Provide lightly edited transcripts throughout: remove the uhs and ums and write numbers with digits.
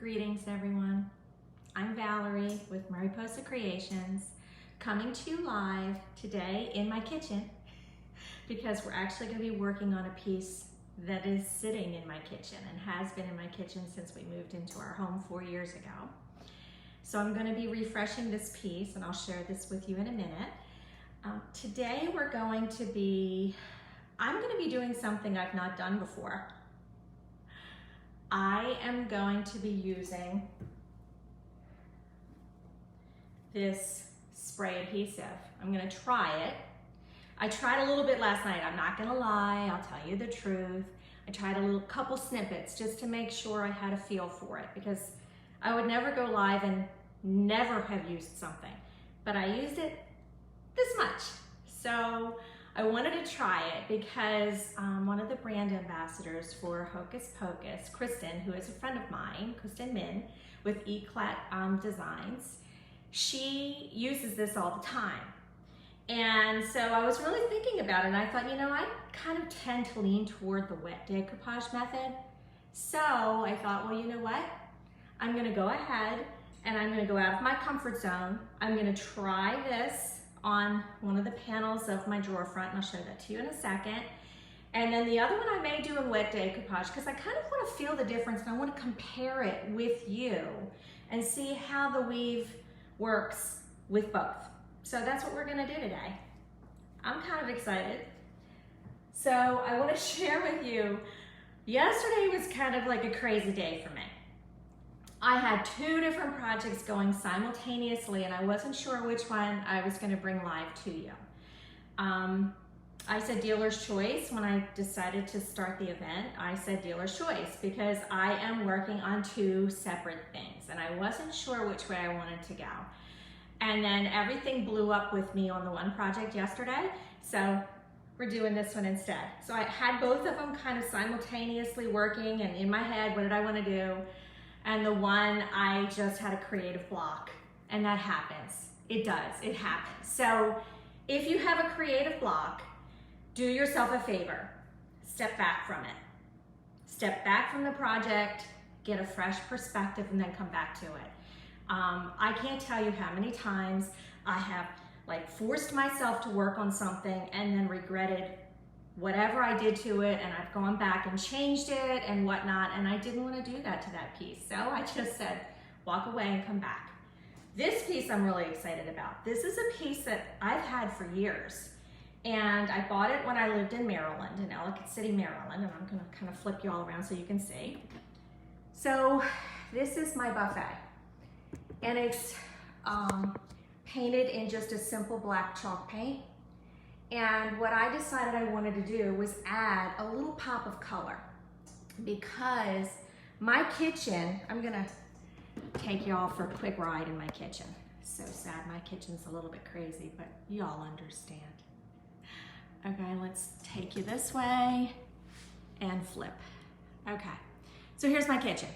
Greetings everyone. I'm Valerie with Mariposa Creations, coming to you live today in my kitchen because we're actually going to be working on a piece that is sitting in my kitchen and has been in my kitchen since we moved into our home 4 years ago. So I'm going to be refreshing this piece and I'll share this with you in a minute. Today I'm going to be doing something I've not done before. I am going to be using this spray adhesive. I'm going to try it. I tried a little bit last night. I'm not going to lie. I'll tell you the truth. I tried a couple snippets just to make sure I had a feel for it because I would never go live and never have used something. But I used it this much. So I wanted to try it because one of the brand ambassadors for Hokus Pokus, Kristen, who is a friend of mine, Kristen Min with Eclat Designs, she uses this all the time. And so I was really thinking about it and I thought, you know, I kind of tend to lean toward the wet decoupage method. So I thought, well, you know what? I'm gonna go ahead and I'm gonna go out of my comfort zone. I'm gonna try this on one of the panels of my drawer front, and I'll show that to you in a second. And then the other one I may do in wet decoupage because I kind of want to feel the difference and I want to compare it with you and see how the weave works with both. So that's what we're going to do today. I'm kind of excited. So I want to share with you, yesterday was kind of like a crazy day for me. I had 2 different projects going simultaneously and I wasn't sure which one I was going to bring live to you. I said dealer's choice when I decided to start the event. I said dealer's choice because I am working on 2 separate things and I wasn't sure which way I wanted to go. And then everything blew up with me on the one project yesterday, so we're doing this one instead. So I had both of them kind of simultaneously working and in my head, what did I want to do? And the one, I just had a creative block, and that happens. It does, it happens. So if you have a creative block, do yourself a favor. Step back from it. Step back from the project, get a fresh perspective, and then come back to it. I can't tell you how many times I have forced myself to work on something and then regretted whatever I did to it, and I've gone back and changed it and whatnot, and I didn't want to do that to that piece. So I just said, walk away and come back. This piece I'm really excited about. This is a piece that I've had for years, and I bought it when I lived in Maryland, in Ellicott City, Maryland, and I'm gonna kind of flip you all around so you can see. So this is my buffet, and it's painted in just a simple black chalk paint. And what I decided I wanted to do was add a little pop of color because my kitchen, I'm gonna take y'all for a quick ride in my kitchen. So sad, my kitchen's a little bit crazy, but y'all understand. Okay, let's take you this way and flip. Okay, so here's my kitchen.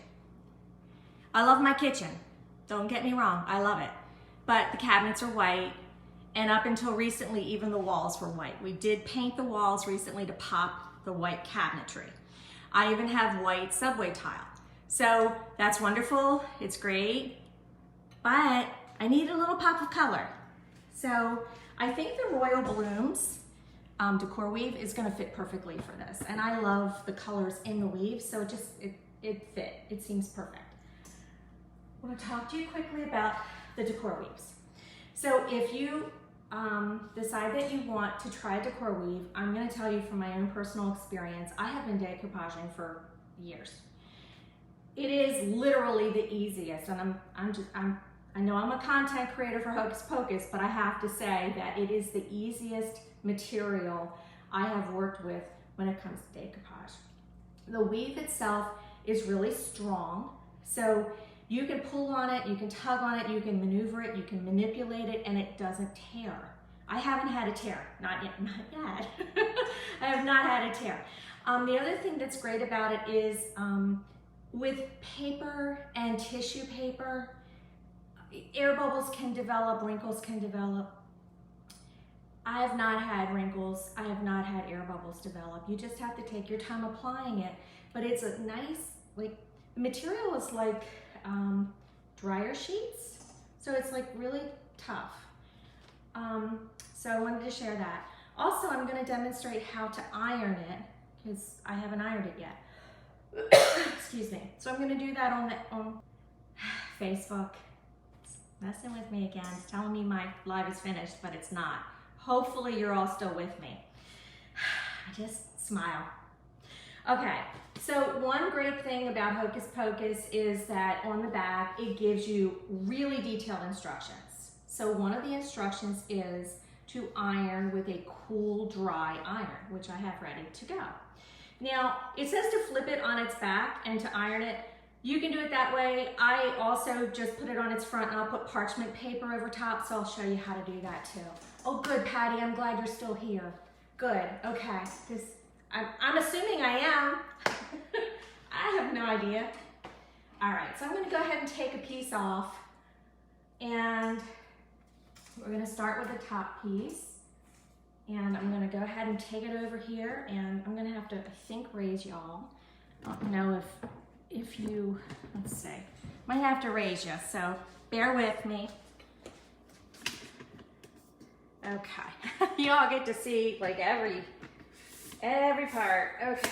I love my kitchen. Don't get me wrong, I love it. But the cabinets are white. And up until recently, even the walls were white. We did paint the walls recently to pop the white cabinetry. I even have white subway tile. So that's wonderful, it's great, but I need a little pop of color. So I think the Royal Blooms Decor Weave is gonna fit perfectly for this. And I love the colors in the weave, so it fit, it seems perfect. I wanna talk to you quickly about the decor weaves. So if you decide that you want to try decor weave, I'm going to tell you from my own personal experience, I have been decoupaging for years. It is literally the easiest, and I know I'm a content creator for Hokus Pokus, but I have to say that it is the easiest material I have worked with when it comes to decoupage. The weave itself is really strong, so you can pull on it, you can tug on it, you can maneuver it, you can manipulate it, and it doesn't tear. I haven't had a tear, not yet, not yet. I have not had a tear. The other thing that's great about it is with paper and tissue paper, air bubbles can develop, wrinkles can develop. I have not had wrinkles, I have not had air bubbles develop. You just have to take your time applying it, but it's a nice, the material is like dryer sheets. So it's like really tough. So I wanted to share that. Also, I'm going to demonstrate how to iron it because I haven't ironed it yet. Excuse me. So I'm going to do that on Facebook. It's messing with me again. It's telling me my live is finished, but it's not. Hopefully you're all still with me. Just smile. Okay, so one great thing about Hokus Pokus is that on the back, it gives you really detailed instructions. So one of the instructions is to iron with a cool, dry iron, which I have ready to go. Now, it says to flip it on its back and to iron it. You can do it that way. I also just put it on its front and I'll put parchment paper over top, so I'll show you how to do that too. Oh, good, Patty, I'm glad you're still here. Good, okay, because I'm assuming I am. I have no idea. All right, so I'm gonna go ahead and take a piece off, and we're gonna start with the top piece. And I'm gonna go ahead and take it over here, and I'm gonna have to, I think, raise y'all. I don't know if you, let's see, might have to raise you, so bear with me. Okay, you all get to see like every part. Okay.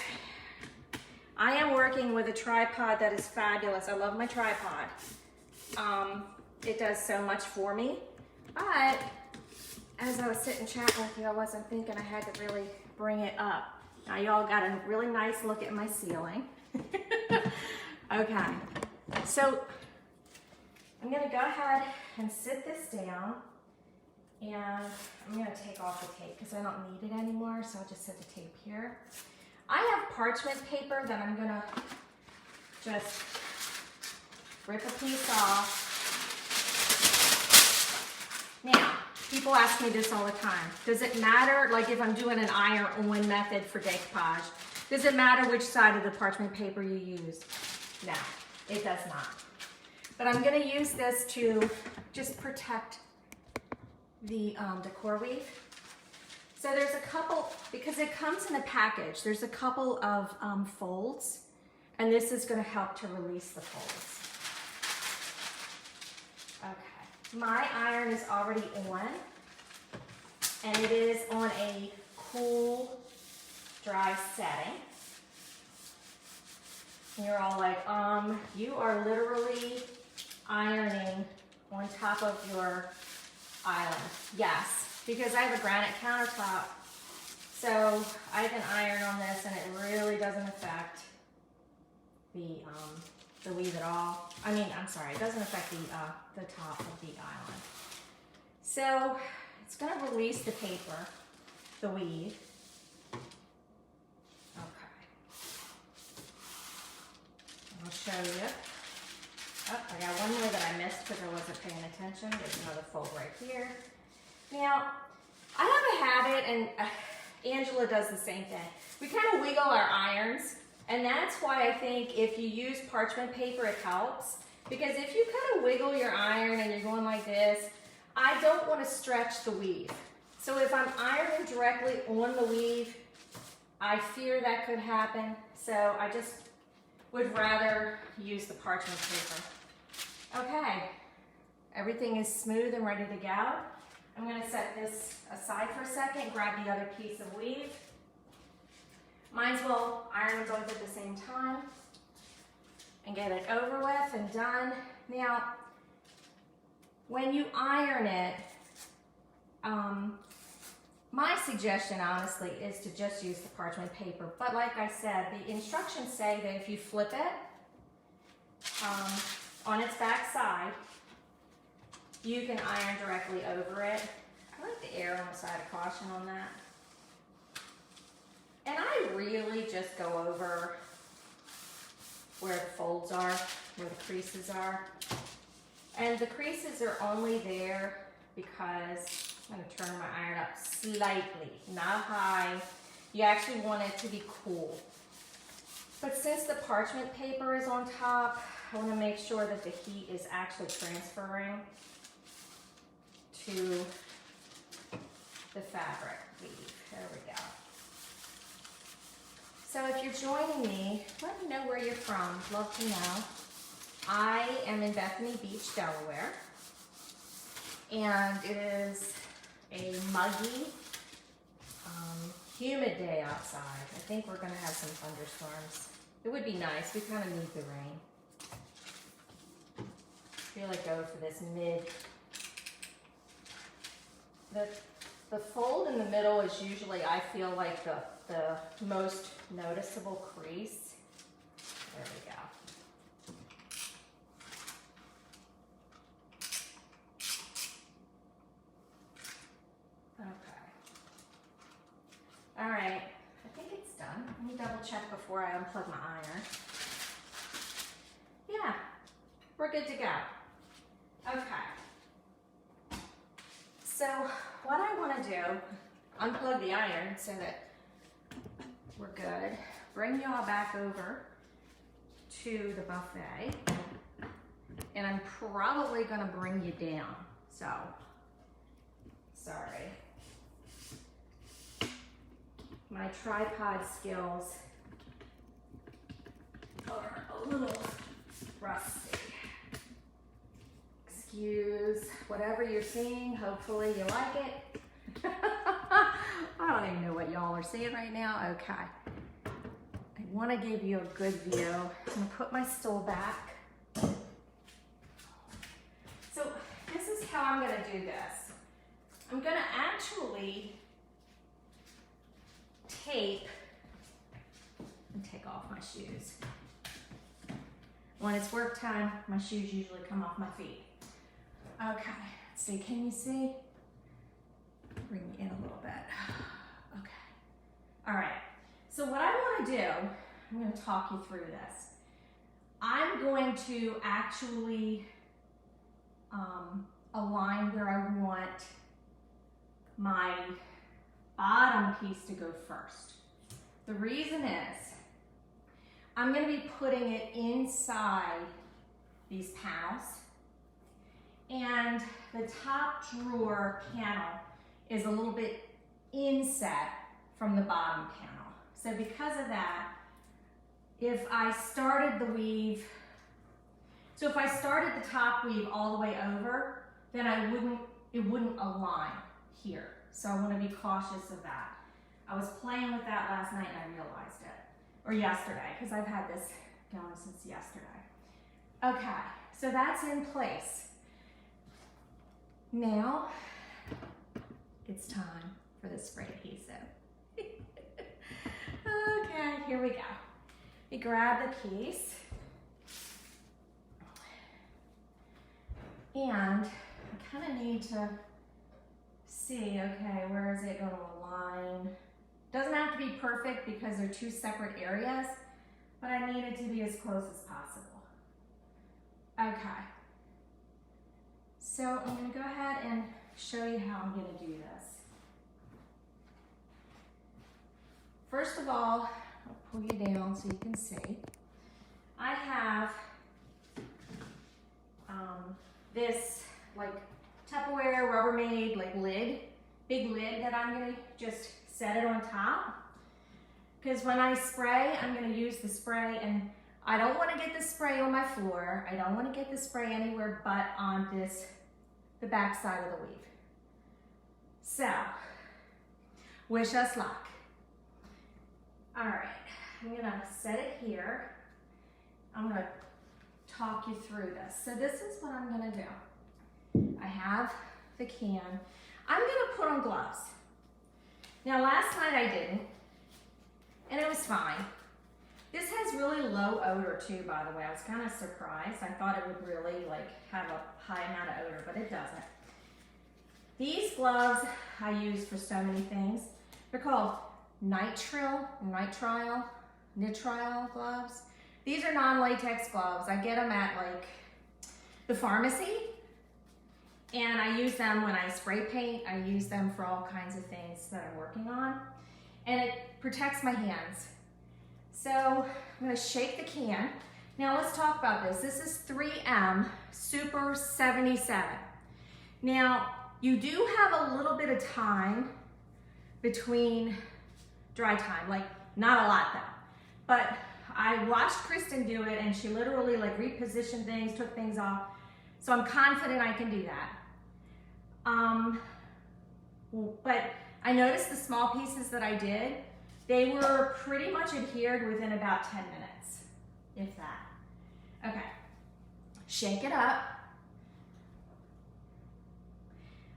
I am working with a tripod that is fabulous. I love my tripod. It does so much for me, but as I was sitting chatting with you, I wasn't thinking I had to really bring it up. Now y'all got a really nice look at my ceiling. Okay, so I'm gonna go ahead and sit this down, and I'm gonna take off the tape because I don't need it anymore, so I'll just set the tape here. I have parchment paper that I'm gonna just rip a piece off. Now, people ask me this all the time. Does it matter, like if I'm doing an iron-on method for decoupage, does it matter which side of the parchment paper you use? No, it does not. But I'm gonna use this to just protect the decor weave. So there's a couple, because it comes in a package, there's a couple of folds, and this is gonna help to release the folds. Okay, my iron is already on, and it is on a cool, dry setting. And you're all like, you are literally ironing on top of your island. Yes, because I have a granite countertop, so I can iron on this and it really doesn't affect the weave at all. I mean, I'm sorry, it doesn't affect the top of the island. So it's gonna release the paper, the weave. Okay. I'll show you. Oh, I got one more that I missed because I wasn't paying attention. There's another fold right here. Now, I have a habit, and Angela does the same thing. We kind of wiggle our irons, and that's why I think if you use parchment paper, it helps. Because if you kind of wiggle your iron and you're going like this, I don't want to stretch the weave. So if I'm ironing directly on the weave, I fear that could happen. So I just would rather use the parchment paper. Okay, everything is smooth and ready to go. I'm going to set this aside for a second, grab the other piece of weave. Might as well iron them both at the same time and get it over with and done. Now, when you iron it, my suggestion honestly is to just use the parchment paper. But like I said, the instructions say that if you flip it on its back side, you can iron directly over it. I like to err on the side of caution on that. And I really just go over where the folds are, where the creases are. And the creases are only there because I'm going to turn my iron up slightly, not high. You actually want it to be cool. But since the parchment paper is on top, I want to make sure that the heat is actually transferring to the fabric weave. There we go. So if you're joining me, let me know where you're from. Love to know. I am in Bethany Beach, Delaware, and it is a muggy, humid day outside. I think we're gonna have some thunderstorms. It would be nice, we kind of need the rain. I feel like go for this the fold in the middle is usually, I feel like the most noticeable crease. There we go. Okay. All right, I think it's done. Let me double check before I unplug my iron. Yeah, we're good to go. Okay. So what I want to do, unplug the iron so that we're good. Bring y'all back over to the buffet. And I'm probably going to bring you down. So, sorry. My tripod skills are a little rusty. Excuse whatever you're seeing. Hopefully you like it. I don't even know what y'all are seeing right now. Okay. I want to give you a good view. I'm going to put my stool back. So this is how I'm going to do this. I'm going to actually tape and take off my shoes. When it's work time, my shoes usually come off my feet. Okay, let's see, can you see? Bring me in a little bit. Okay. All right, so what I want to do, I'm going to talk you through this. I'm going to actually align where I want my bottom piece to go first. The reason is I'm going to be putting it inside these panels, and the top drawer panel is a little bit inset from the bottom panel. So because of that, if I started the weave, so if I started the top weave all the way over, then it wouldn't align here. So I want to be cautious of that. I was playing with that last night and I realized it, or yesterday, because I've had this going since yesterday. Okay, so that's in place. Now, it's time for the spray adhesive. Okay, here we go. We grab the piece, and I kind of need to see, okay, where is it going to align? Doesn't have to be perfect because they're two separate areas, but I need it to be as close as possible. Okay. So I'm going to go ahead and show you how I'm going to do this. First of all, I'll pull you down so you can see. I have this like Tupperware Rubbermaid like lid, big lid that I'm going to just set it on top. Because when I spray, I'm going to use the spray, and I don't want to get the spray on my floor. I don't want to get the spray anywhere but on the back side of the weave. So, wish us luck. All right, I'm going to set it here. I'm going to talk you through this. So this is what I'm going to do. I have the can. I'm going to put on gloves. Now last night I didn't, and it was fine. This has really low odor too, by the way. I was kind of surprised. I thought it would really like have a high amount of odor, but it doesn't. These gloves I use for so many things. They're called nitrile gloves. These are non-latex gloves. I get them at like the pharmacy, and I use them when I spray paint. I use them for all kinds of things that I'm working on, and it protects my hands. So I'm gonna shake the can. Now let's talk about this. This is 3M Super 77. Now you do have a little bit of time between dry time, like not a lot though, but I watched Kristen do it and she literally like repositioned things, took things off. So I'm confident I can do that. But I noticed the small pieces that I did, they were pretty much adhered within about 10 minutes, if that. Okay, shake it up.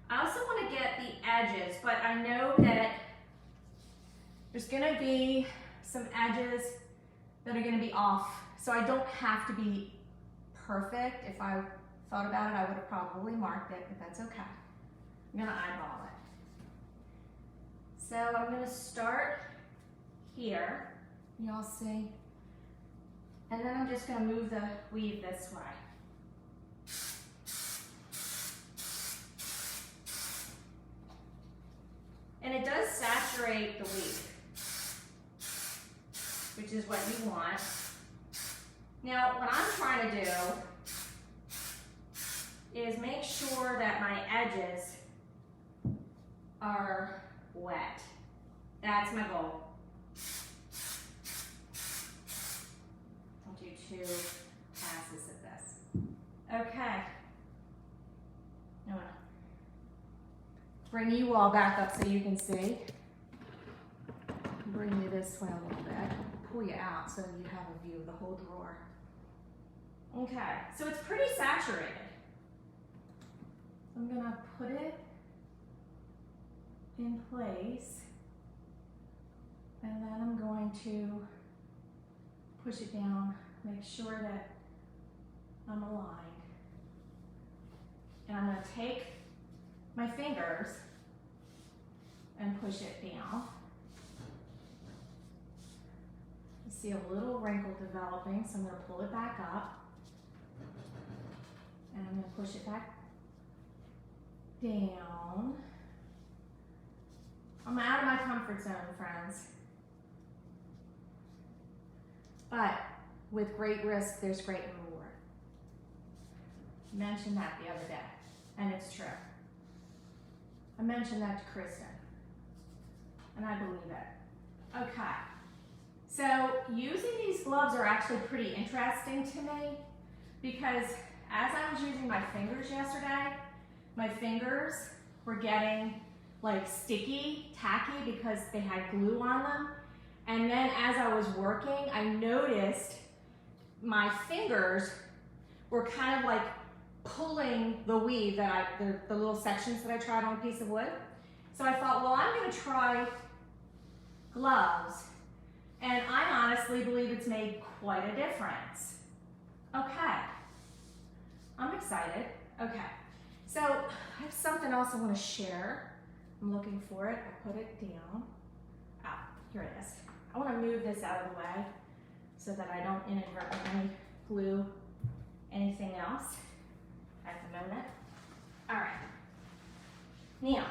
I also want to get the edges, but I know that there's going to be some edges that are going to be off, so I don't have to be perfect. If I thought about it, I would have probably marked it, but that's okay. I'm going to eyeball it. So I'm going to start here, y'all see, and then I'm just going to move the weave this way. And it does saturate the weave, which is what you want. Now, what I'm trying to do is make sure that my edges are wet. That's my goal. Don't do two passes of this. Okay. I'm gonna bring you all back up so you can see. Bring you this way a little bit. Pull you out so you have a view of the whole drawer. Okay, so it's pretty saturated. I'm gonna put it in place, and then I'm going to push it down, make sure that I'm aligned. And I'm gonna take my fingers and push it down. You see a little wrinkle developing, so I'm gonna pull it back up, and I'm gonna push it back down. I'm out of my comfort zone, friends. But with great risk, there's great reward. I mentioned that the other day, and it's true. I mentioned that to Kristen, and I believe it. Okay, so using these gloves are actually pretty interesting to me because as I was using my fingers yesterday, my fingers were getting like sticky, tacky because they had glue on them. And then as I was working, I noticed my fingers were kind of like pulling the weave that the little sections that I tried on a piece of wood. So I thought, well, I'm gonna try gloves. And I honestly believe it's made quite a difference. Okay, I'm excited. Okay, so I have something else I wanna share. I'm looking for it, I put it down. Ah, here it is. I wanna move this out of the way so that I don't inadvertently glue anything else at the moment. All right, now,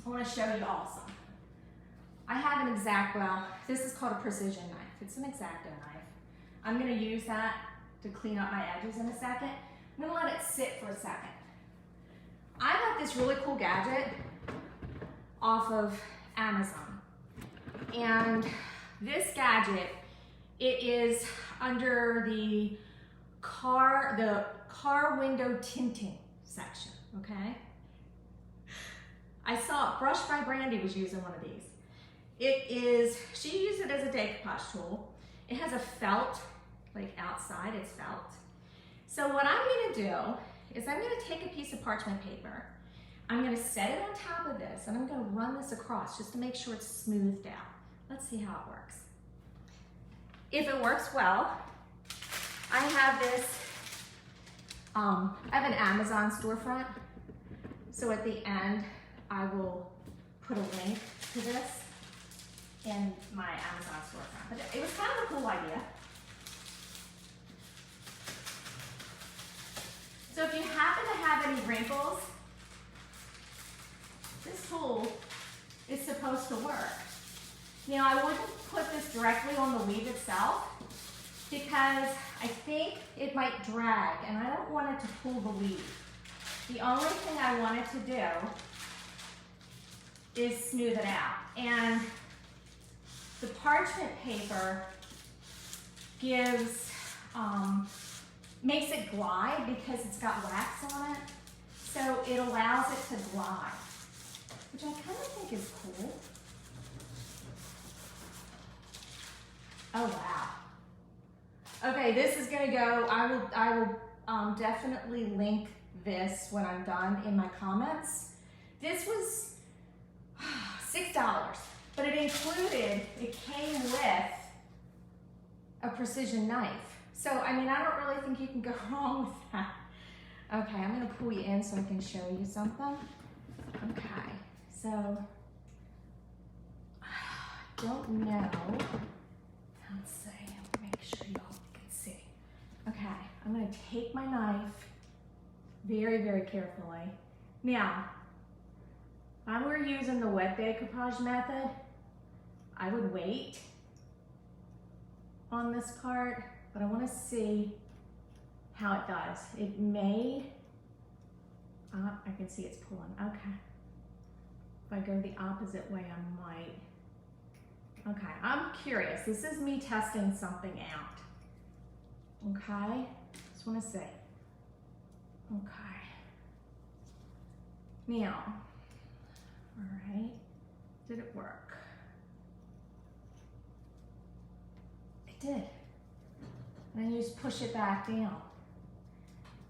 I wanna show you all something. I have an X-Acto, this is called a precision knife. It's an X-Acto knife. I'm gonna use that to clean up my edges in a second. I'm gonna let it sit for a second. I got this really cool gadget off of Amazon. And this gadget, it is under the car window tinting section, okay? I saw Brush by Brandy was using one of these. She used it as a decoupage tool. It has a felt, like outside, it's felt. So what I'm gonna do is I'm gonna take a piece of parchment paper, I'm gonna set it on top of this, and I'm gonna run this across just to make sure it's smoothed out. Let's see how it works. If it works well, I have this, I have an Amazon storefront. So at the end, I will put a link to this in my Amazon storefront. But it was kind of a cool idea. So if you happen to have any wrinkles, this tool is supposed to work. Now I wouldn't put this directly on the weave itself because I think it might drag and I don't want it to pull the weave. The only thing I want it to do is smooth it out. And the parchment paper gives, makes it glide because it's got wax on it. So it allows it to glide, which I kind of think is cool. Oh, wow. Okay, this is gonna go, I will definitely link this when I'm done in my comments. This was $6, but it came with a precision knife. So, I mean, I don't really think you can go wrong with that. Okay, I'm gonna pull you in so I can show you something. Okay, so, I don't know. Let's see, make sure y'all can see. Okay, I'm gonna take my knife very, very carefully. Now, if I were using the wet decoupage method, I would wait on this part, but I wanna see how it does. It may, I can see it's pulling, okay. If I go the opposite way, I might. Okay, I'm curious. This is me testing something out. Okay, just wanna see. Okay. Now, all right, did it work? It did. And then you just push it back down.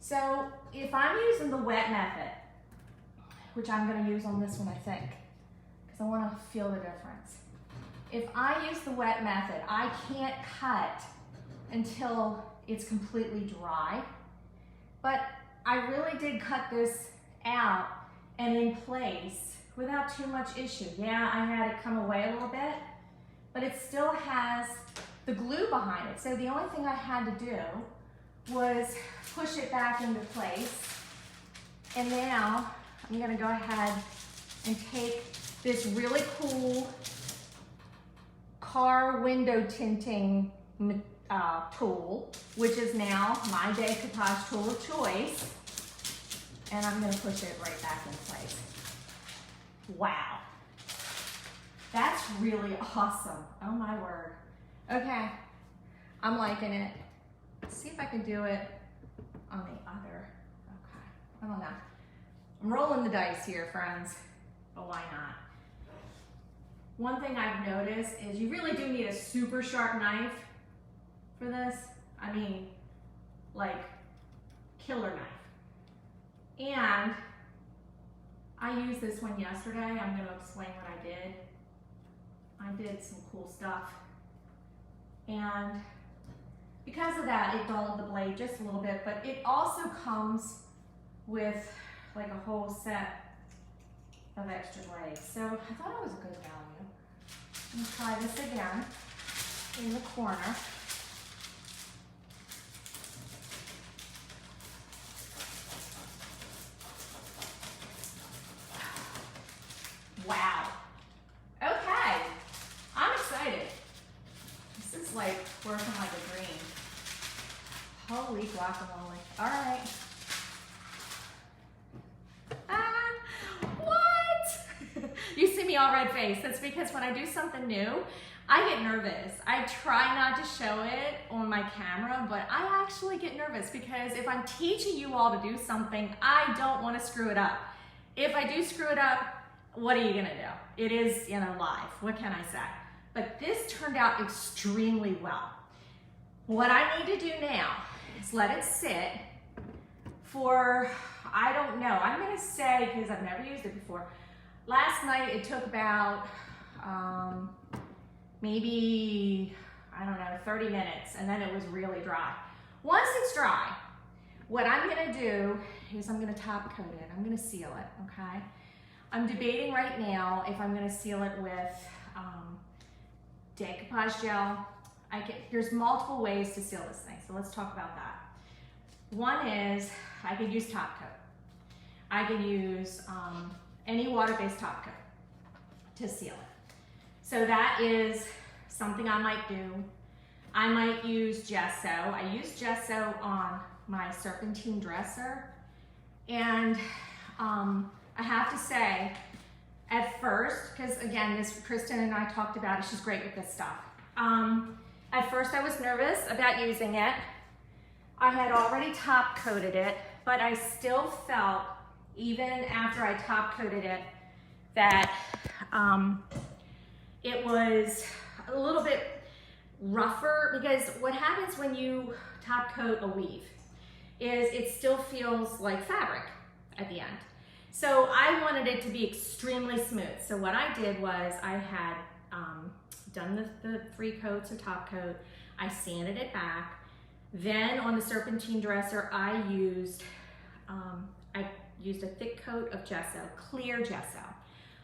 So if I'm using the wet method, which I'm gonna use on this one, I think, because I wanna feel the difference. If I use the wet method, I can't cut until it's completely dry. But I really did cut this out and in place without too much issue. Yeah, I had it come away a little bit, but it still has the glue behind it. So the only thing I had to do was push it back into place. And now I'm gonna go ahead and take this really cool car window tinting tool, which is now my decoupage tool of choice. And I'm gonna push it right back in place. Wow. That's really awesome. Oh my word. Okay, I'm liking it. Let's see if I can do it on the other. Okay, I don't know. I'm rolling the dice here, friends, but why not? One thing I've noticed is you really do need a super sharp knife for this. I mean, like, killer knife. And I used this one yesterday. I'm gonna explain what I did. I did some cool stuff. And because of that, it dulled the blade just a little bit, but it also comes with like a whole set of extra blades. So I thought it was a good value. I'm gonna try this again in the corner. Wow. Okay, I'm excited. This is like working like a dream. Holy guacamole. All right. What? You see me all red faced. That's because when I do something new, I get nervous. I try not to show it on my camera, but I actually get nervous because if I'm teaching you all to do something, I don't want to screw it up. If I do screw it up, what are you gonna do? It is, live. What can I say? But this turned out extremely well. What I need to do now is let it sit for, I don't know, I'm gonna say, because I've never used it before, last night it took about maybe, I don't know, 30 minutes, and then it was really dry. Once it's dry, what I'm gonna do is I'm gonna top coat it. I'm gonna seal it, okay? I'm debating right now if I'm gonna seal it with decoupage gel. There's multiple ways to seal this thing, so let's talk about that. One is I could use top coat. I could use any water-based top coat to seal it. So that is something I might do. I might use gesso. I use gesso on my serpentine dresser, and I have to say, at first, because again, Kristen and I talked about it, she's great with this stuff. At first I was nervous about using it. I had already top coated it, but I still felt, even after I top coated it, that it was a little bit rougher, because what happens when you top coat a weave is it still feels like fabric at the end. So I wanted it to be extremely smooth. So what I did was I had done the 3 coats of top coat. I sanded it back. Then on the serpentine dresser, I used a thick coat of gesso, clear gesso.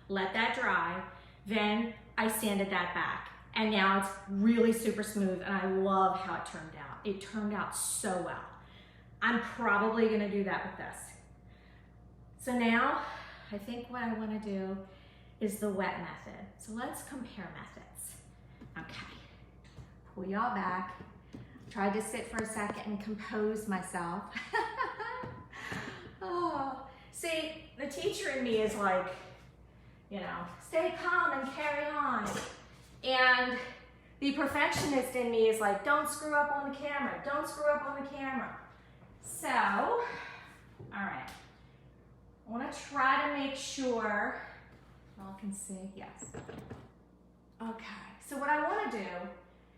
Let that dry. Then I sanded that back. And now it's really super smooth, and I love how it turned out. It turned out so well. I'm probably gonna do that with this. So now, I think what I wanna do is the wet method. So let's compare methods. Okay, pull y'all back. Tried to sit for a second and compose myself. Oh, see, the teacher in me is like, you know, stay calm and carry on. And the perfectionist in me is like, don't screw up on the camera, don't screw up on the camera. So, all right, I wanna try to make sure, y'all can see, yes. Okay, so what I wanna do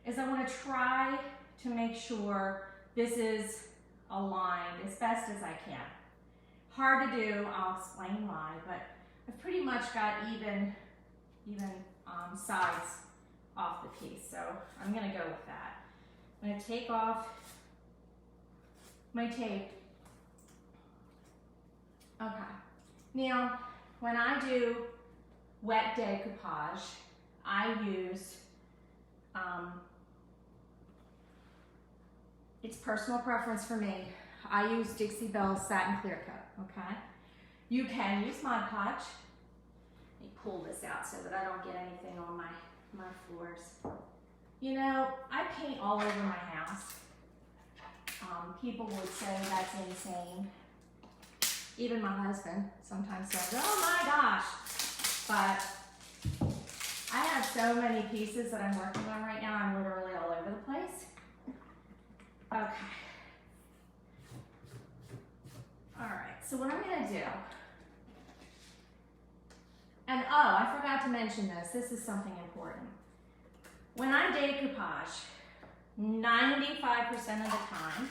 is I wanna try to make sure this is aligned as best as I can. Hard to do, I'll explain why, but I've pretty much got even sides off the piece, so I'm gonna go with that. I'm gonna take off my tape. Okay, now when I do wet decoupage, I use, it's personal preference for me, I use Dixie Belle's Satin Clear Coat, okay? You can use Mod Podge. Let me pull this out so that I don't get anything on my floors. You know, I paint all over my house. People would say that's insane. Even my husband sometimes says, oh my gosh. But I have so many pieces that I'm working on right now, I'm literally all over the place. Okay. All right, so what I'm gonna do, and oh, I forgot to mention this. This is something important. When I decoupage, 95% of the time,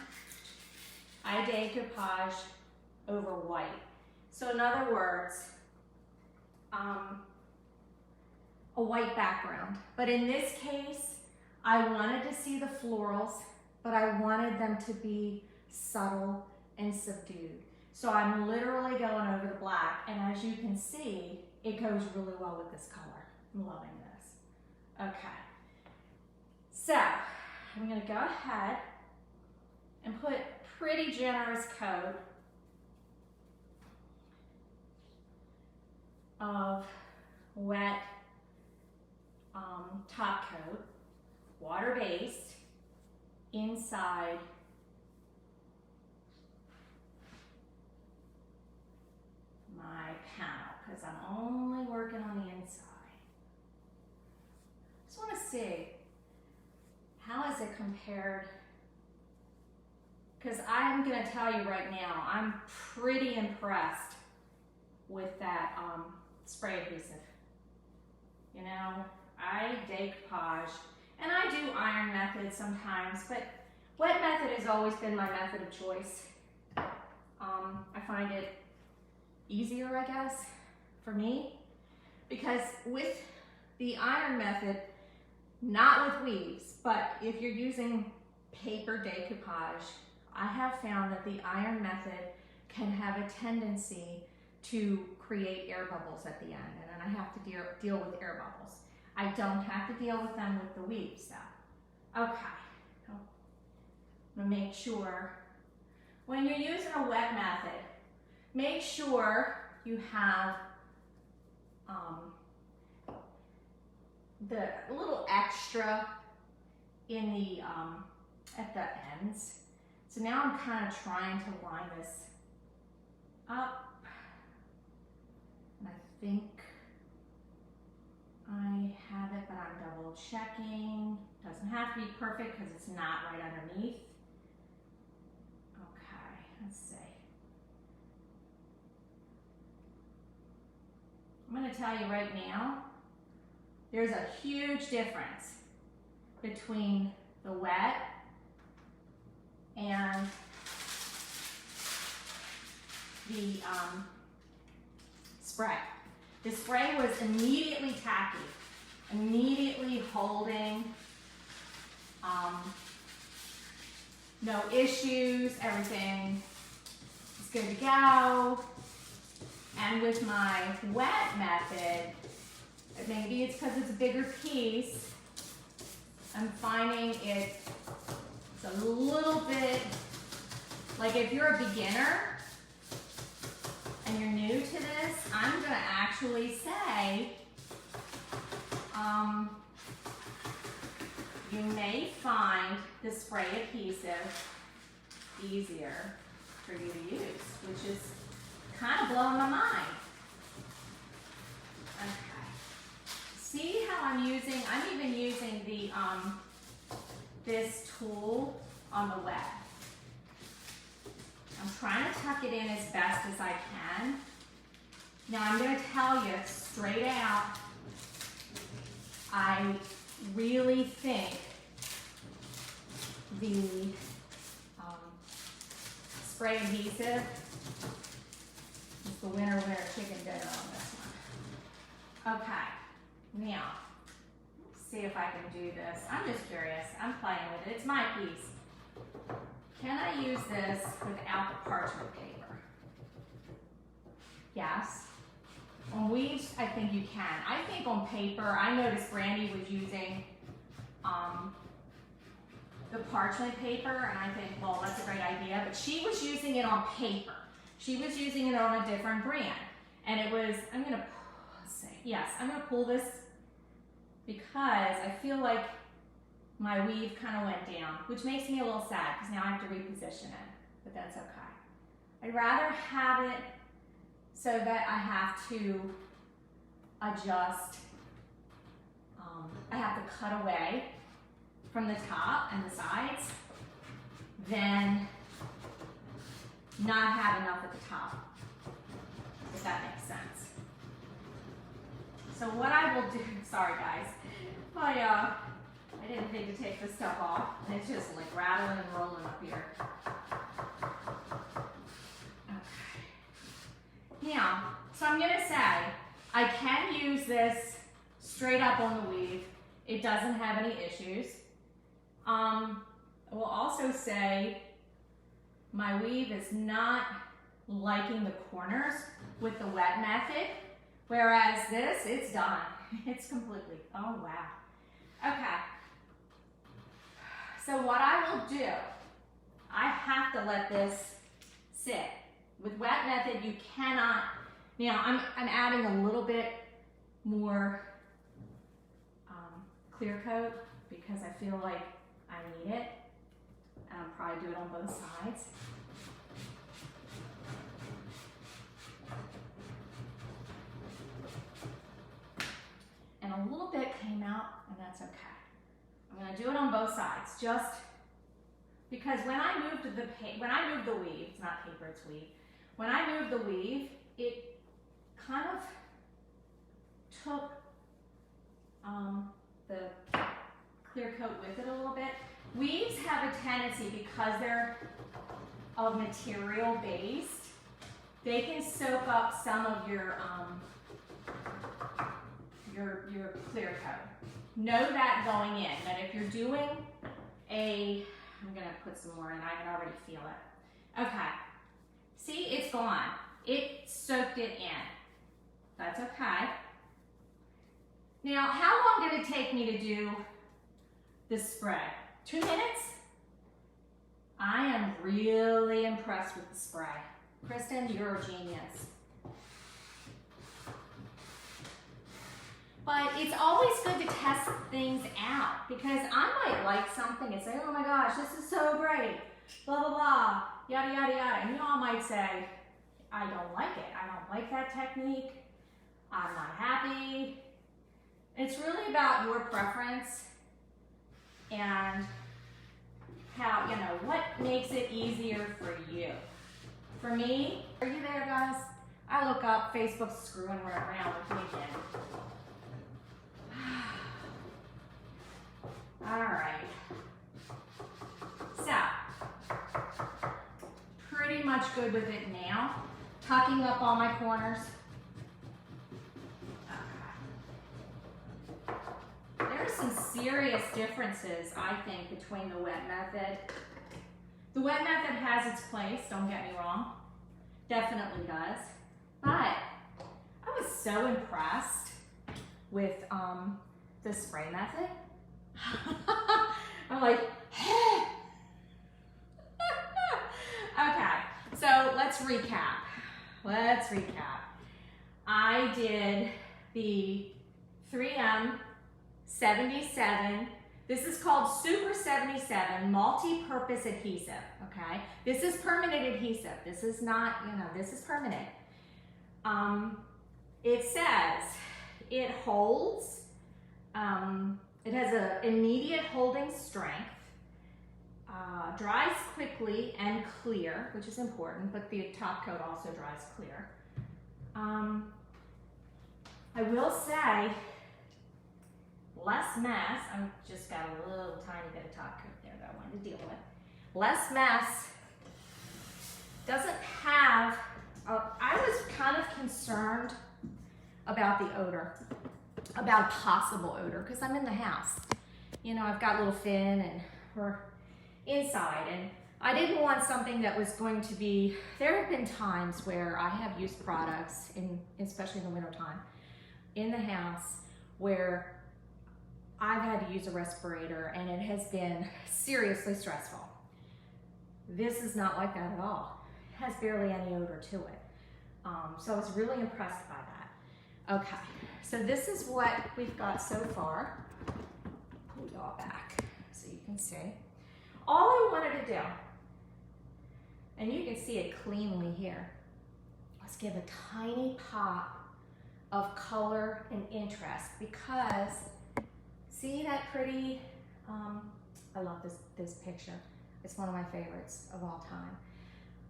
I decoupage over white. So in other words, a white background. But in this case, I wanted to see the florals, but I wanted them to be subtle and subdued. So I'm literally going over the black, and as you can see, it goes really well with this color. I'm loving this. Okay. So, I'm gonna go ahead and put pretty generous coat of wet top coat, water-based, inside my panel, because I'm only working on the inside. Just want to see, how is it compared? Because I'm going to tell you right now, I'm pretty impressed with that spray adhesive. You know, I decoupage, and I do iron method sometimes, but wet method has always been my method of choice. I find it easier, I guess, for me, because with the iron method, not with weaves, but if you're using paper decoupage, I have found that the iron method can have a tendency to create air bubbles at the end, and then I have to deal with air bubbles. I don't have to deal with them with the weave stuff. Okay, I'm gonna make sure, when you're using a wet method, make sure you have the little extra in the at the ends. So now I'm kind of trying to line this up, and I think I have it, but I'm double checking. Doesn't have to be perfect because it's not right underneath. Okay, let's see. I'm going to tell you right now, there's a huge difference between the wet and the spray. The spray was immediately tacky, immediately holding, no issues, everything is good to go. And with my wet method, maybe it's because it's a bigger piece, I'm finding it's a little bit, like if you're a beginner and you're new to this, I'm gonna actually say, you may find the spray adhesive easier for you to use, which is kind of blowing my mind. Okay. See how I'm even using the, this tool on the wet. I'm trying to tuck it in as best as I can. Now I'm going to tell you straight out, I really think the spray adhesive is the winner chicken dinner on this one. Okay, now, let's see if I can do this. I'm just curious. I'm playing with it. It's my piece. Can I use this without the parchment paper? Yes. On weaves, I think you can. I think on paper, I noticed Brandy was using the parchment paper, and I think, well, that's a great idea, but she was using it on paper. She was using it on a different brand. And it was, I'm gonna pull this because I feel like my weave kind of went down, which makes me a little sad because now I have to reposition it, but that's okay. I'd rather have it so that I have to adjust, I have to cut away from the top and the sides, than not have enough at the top, if that makes sense. So what I will do, sorry guys, I didn't think to take this stuff off, and it's just like rattling and rolling up here. Okay. Now, so I'm gonna say, I can use this straight up on the weave. It doesn't have any issues. I will also say, my weave is not liking the corners with the wet method, whereas this, it's done. It's completely, oh wow. Okay. So what I will do, I have to let this sit. With wet method, you cannot, now I'm adding a little bit more clear coat because I feel like I need it. And I'll probably do it on both sides. And a little bit came out, and that's okay. I'm going to do it on both sides, just because when I moved the weave, it's not paper, it's weave. When I moved the weave, it kind of took the clear coat with it a little bit. Weaves have a tendency, because they're of material based, they can soak up some of your clear coat. Know that going in, that if you're doing I'm gonna put some more in, I can already feel it. Okay, see, it's gone. It soaked it in. That's okay. Now, how long did it take me to do the spray? 2 minutes? I am really impressed with the spray. Kristen, you're a genius. But it's always good to test things out, because I might like something and say, oh my gosh, this is so great, blah, blah, blah, yada, yada, yada. And y'all might say, I don't like it. I don't like that technique. I'm not happy. It's really about your preference and how, you know, what makes it easier for you. For me, are you there, guys? I look up, Facebook's screwing around with me again. All right. So, pretty much good with it now. Tucking up all my corners. Okay. There are some serious differences, I think, between the wet method. The wet method has its place, don't get me wrong. Definitely does. But I was so impressed with the spray method. I'm like, okay, so let's recap. I did the 3M 77. This is called Super 77 multi-purpose adhesive, okay? This is permanent adhesive. This is not, you know, this is permanent. It says it holds, it has an immediate holding strength, dries quickly and clear, which is important, but the top coat also dries clear. I will say, less mess. I've just got a little tiny bit of top coat there that I wanted to deal with. Less mess. Doesn't have, I was kind of concerned about the odor, about possible odor, because I'm in the house. You know, I've got little Finn and we're inside, and I didn't want something that was going to be, there have been times where I have used products, especially in the wintertime, in the house where I've had to use a respirator and it has been seriously stressful. This is not like that at all. It has barely any odor to it. So I was really impressed by that. Okay, so this is what we've got so far. Pull y'all back so you can see. All I wanted to do, and you can see it cleanly here, was give a tiny pop of color and interest, because see that pretty, I love this picture. It's one of my favorites of all time.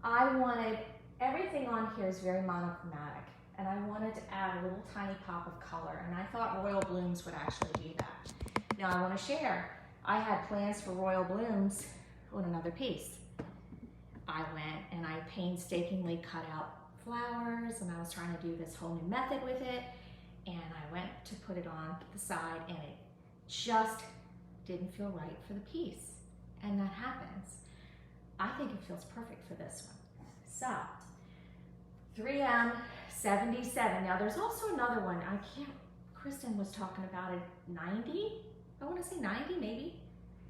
I wanted, everything on here is very monochromatic, and I wanted to add a little tiny pop of color, and I thought Royal Blooms would actually do that. Now I want to share, I had plans for Royal Blooms on another piece. I went and I painstakingly cut out flowers, and I was trying to do this whole new method with it, and I went to put it on the side, and it just didn't feel right for the piece, and that happens. I think it feels perfect for this one. So, 3M 77. Now there's also another one, Kristen was talking about it, 90? I want to say 90 maybe?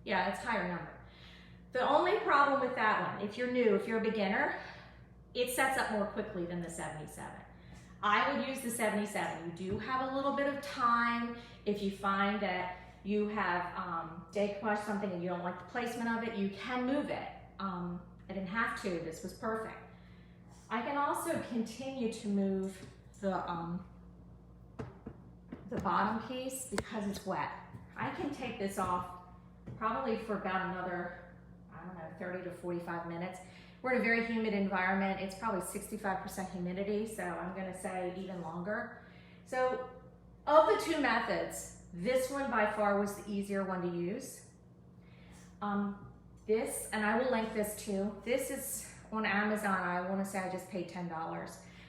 Yeah, it's higher number. The only problem with that one, if you're new, if you're a beginner, it sets up more quickly than the 77. I would use the 77. You do have a little bit of time. If you find that you have decoupaged something and you don't like the placement of it, you can move it. I didn't have to, this was perfect. I can also continue to move the bottom piece because it's wet. I can take this off probably for about another, I don't know, 30 to 45 minutes. We're in a very humid environment. It's probably 65% humidity, so I'm gonna say even longer. So of the two methods, this one by far was the easier one to use. This, and I will link this too, this is on Amazon. I wanna say I just paid $10.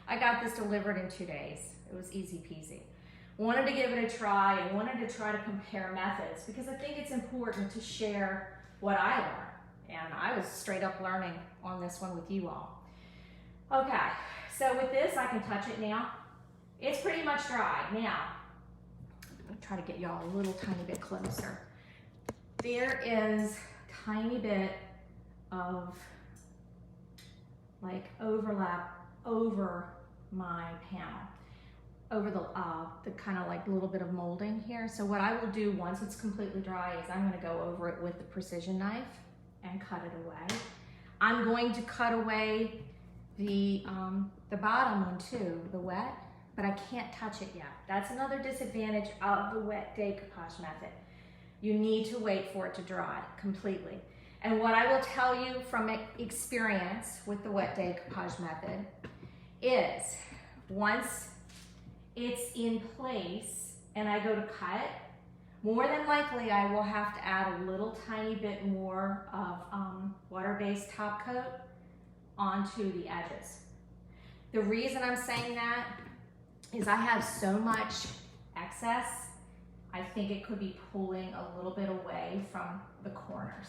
I got this delivered in 2 days. It was easy peasy. Wanted to give it a try and wanted to try to compare methods because I think it's important to share what I learned. And I was straight up learning on this one with you all. Okay, so with this, I can touch it now. It's pretty much dry. Now, I'm gonna try to get y'all a little tiny bit closer. There is a tiny bit of like overlap over my panel, over the kind of like little bit of molding here. So what I will do once it's completely dry is I'm gonna go over it with the precision knife and cut it away. I'm going to cut away the bottom one too, the wet. but I can't touch it yet. That's another disadvantage of the wet decoupage method. You need to wait for it to dry completely. And what I will tell you from experience with the wet decoupage method is once it's in place and I go to cut, more than likely I will have to add a little tiny bit more of water-based top coat onto the edges. The reason I'm saying that is I have so much excess, I think it could be pulling a little bit away from the corners.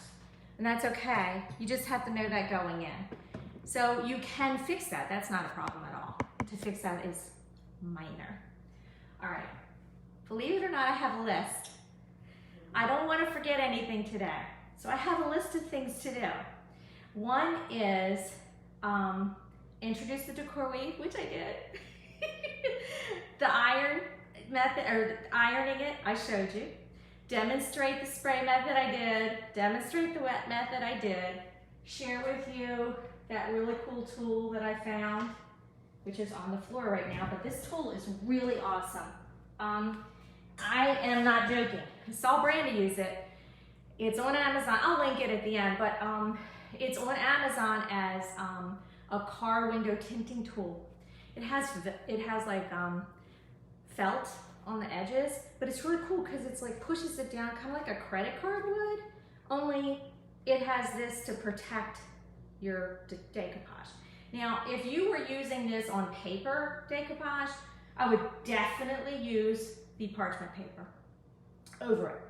And that's okay, you just have to know that going in. So you can fix that, that's not a problem at all. To fix that is minor. All right, believe it or not, I have a list. I don't want to forget anything today. So I have a list of things to do. One is introduce the decor weave, which I did. The iron method, or ironing it, I showed you. Demonstrate the spray method, I did. Demonstrate the wet method, I did. Share with you that really cool tool that I found, which is on the floor right now, but this tool is really awesome. I am not joking. I saw Brandi use it. It's on Amazon. I'll link it at the end, but it's on Amazon as a car window tinting tool. It has like felt on the edges, but it's really cool because it's like pushes it down kind of like a credit card would, only it has this to protect your decoupage. Now, if you were using this on paper decoupage, I would definitely use the parchment paper over it.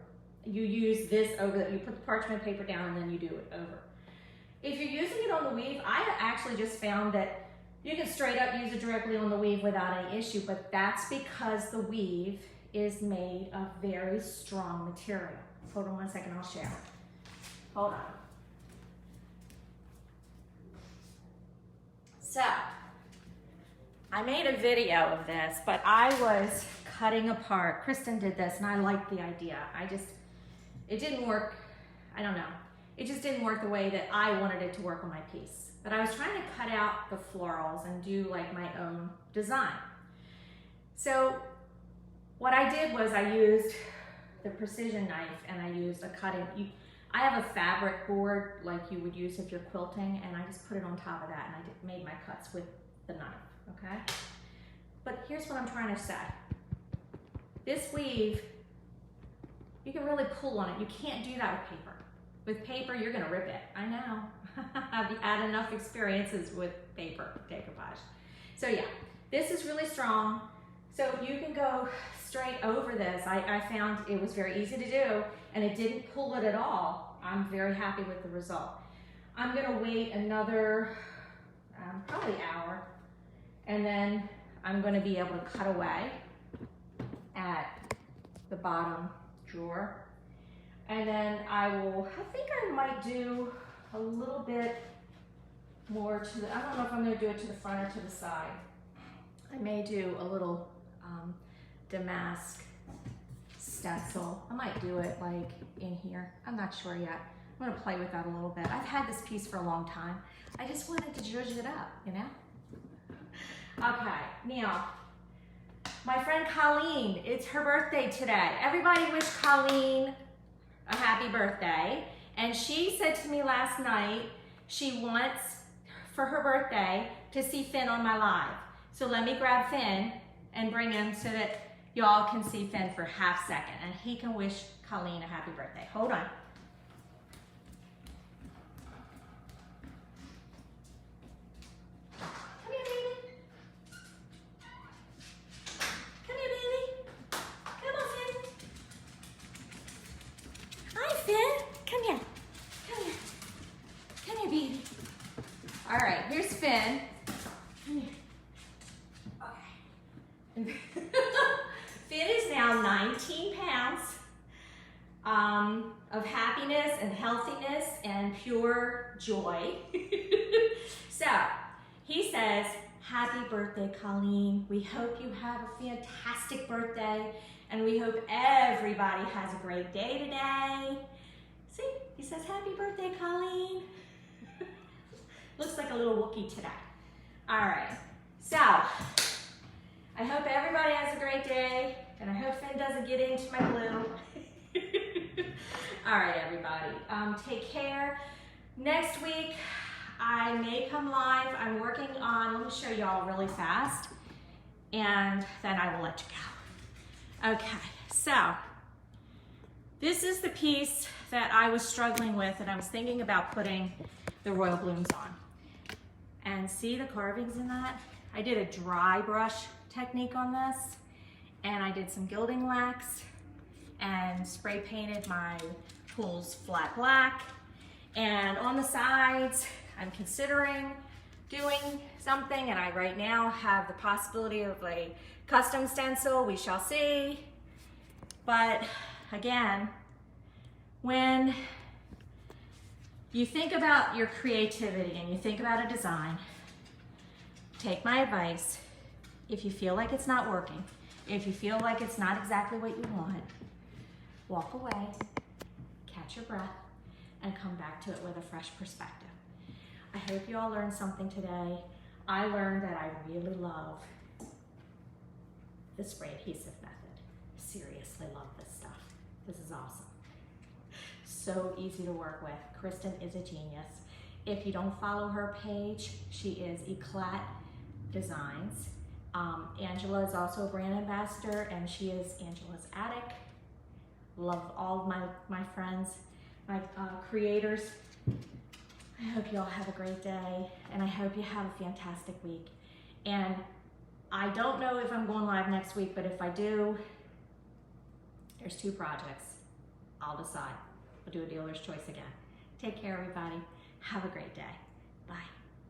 You use this over it. You put the parchment paper down and then you do it over. If you're using it on the weave, I actually just found that you can straight up use it directly on the weave without any issue, but that's because the weave is made of very strong material. Hold on one second, I'll share it. Hold on. So, I made a video of this, but I was cutting apart. Kristen did this and I liked the idea. It didn't work, I don't know. It just didn't work the way that I wanted it to work on my piece. But I was trying to cut out the florals and do like my own design. So what I did was I used the precision knife and I used a cutting. I have a fabric board like you would use if you're quilting, and I just put it on top of that and I made my cuts with the knife, okay? But here's what I'm trying to say. This weave, you can really pull on it. You can't do that with paper. With paper, you're gonna rip it. I know. I've had enough experiences with paper decoupage. So yeah, this is really strong. So you can go straight over this. I found it was very easy to do and it didn't pull it at all. I'm very happy with the result. I'm gonna wait another probably hour, and then I'm gonna be able to cut away at the bottom drawer. And then I think I might do a little bit more to the, I don't know if I'm gonna do it to the front or to the side. I may do a little damask stencil. I might do it like in here. I'm not sure yet. I'm gonna play with that a little bit. I've had this piece for a long time. I just wanted to zhuzh it up, you know? Okay, now, my friend Colleen, it's her birthday today. Everybody wish Colleen a happy birthday. And she said to me last night, she wants, for her birthday, to see Finn on my live. So let me grab Finn and bring him so that y'all can see Finn for half second and he can wish Colleen a happy birthday. Hold on. Come here, baby. Come here, baby. Come on, Finn. Hi, Finn. Come here. Come here. Come here, baby. All right, here's Finn. Come here. Okay. Finn is now 19 pounds of happiness and healthiness and pure joy. So he says, happy birthday, Colleen. We hope you have a fantastic birthday and we hope everybody has a great day today. See, he says, happy birthday, Colleen. Looks like a little Wookiee today. All right, so I hope everybody has a great day, and I hope Finn doesn't get into my glue. All right, everybody, take care. Next week, I may come live. I'm working on, let me show y'all really fast, and then I will let you go. Okay, so this is the piece that I was struggling with and I was thinking about putting the royal blooms on. And see the carvings in that? I did a dry brush technique on this, and I did some gilding wax and spray painted my pools flat black. And on the sides, I'm considering doing something, and I right now have the possibility of a custom stencil. We shall see. But again, when you think about your creativity and you think about a design, take my advice. If you feel like it's not working, if you feel like it's not exactly what you want, walk away, catch your breath, and come back to it with a fresh perspective. I hope you all learned something today. I learned that I really love the spray adhesive method. Seriously love this stuff. This is awesome. So easy to work with. Kristen is a genius. If you don't follow her page, she is Eclat Designs. Angela is also a brand ambassador, and she is Angela's Attic. Love all of my friends, my creators. I hope you all have a great day, and I hope you have a fantastic week. And I don't know if I'm going live next week, but if I do, there's 2 projects. I'll decide. We'll do a dealer's choice again. Take care, everybody. Have a great day.